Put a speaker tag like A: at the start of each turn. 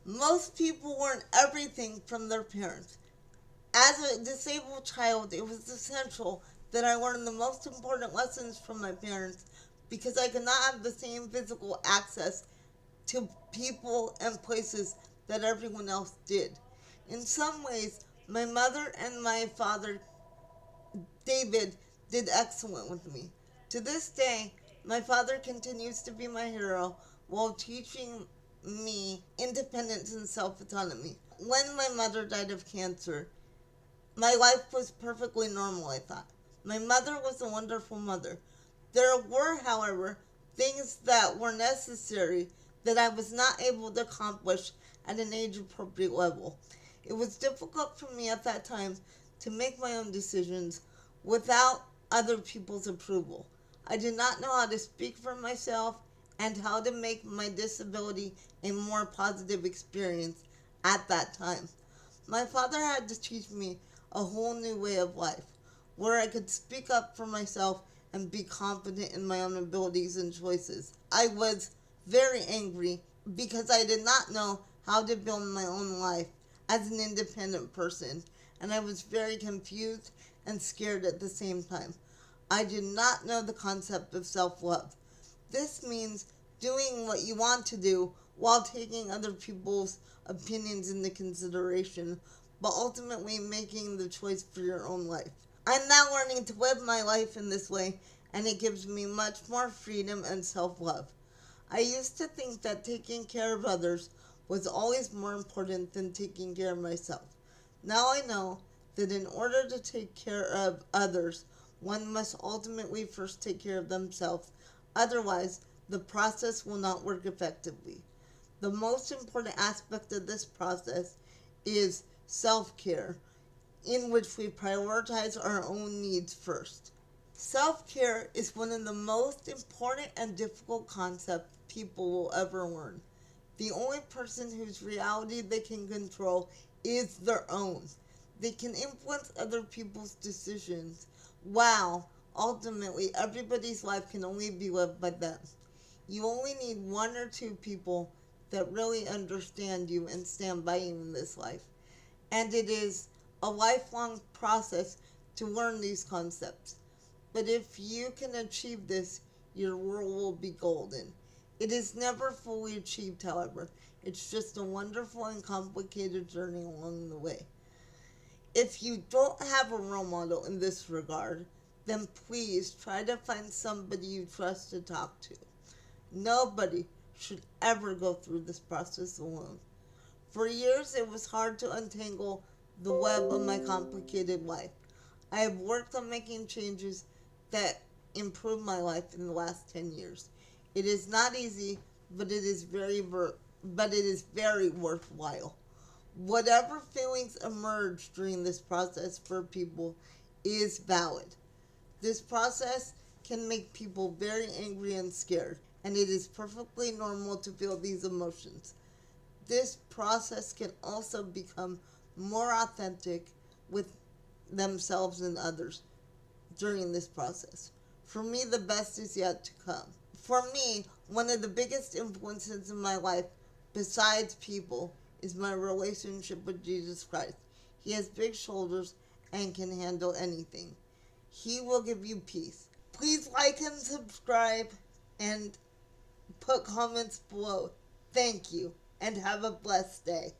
A: Most people learn everything from their parents. As a disabled child, it was essential that I learn the most important lessons from my parents because I could not have the same physical access to people and places that everyone else did. In some ways, my mother and my father, David, did excellent with me. To this day, my father continues to be my hero while teaching me independence and self autonomy. When my mother died of cancer, my life was perfectly normal, I thought. My mother was a wonderful mother. There were, however, things that were necessary that I was not able to accomplish at an age appropriate level. It was difficult for me at that time to make my own decisions without other people's approval. I did not know how to speak for myself and how to make my disability a more positive experience at that time. My father had to teach me a whole new way of life where I could speak up for myself and be confident in my own abilities and choices. I was very angry because I did not know how to build my own life as an independent person, and I was very confused and scared at the same time. I did not know the concept of self love. This means doing what you want to do while taking other people's opinions into consideration, but ultimately making the choice for your own life. I'm now learning to live my life in this way, and it gives me much more freedom and self love. I used to think that taking care of others was always more important than taking care of myself. Now I know that in order to take care of others, one must ultimately first take care of themselves. Otherwise, the process will not work effectively. The most important aspect of this process is self care, in which we prioritize our own needs first. Self care is one of the most important and difficult concepts people will ever learn. The only person whose reality they can control is their own. They can influence other people's decisions. Wow, ultimately, everybody's life can only be lived by them. You only need one or two people that really understand you and stand by you in this life. And it is a lifelong process to learn these concepts. But if you can achieve this, your world will be golden. It is never fully achieved, however. It's just a wonderful and complicated journey along the way. If you don't have a role model in this regard, then please try to find somebody you trust to talk to. Nobody should ever go through this process alone. For years, it was hard to untangle the web of my complicated life. I have worked on making changes that improve my life in the last 10 years. It is not easy, but it is very worthwhile. Whatever feelings emerge during this process for people is valid. This process can make people very angry and scared, and it is perfectly normal to feel these emotions. This process can also become more authentic with themselves and others during this process. For me, the best is yet to come. For me, one of the biggest influences in my life, besides people, is my relationship with Jesus Christ. He has big shoulders and can handle anything. He will give you peace. Please like and subscribe and put comments below. Thank you, and have a blessed day.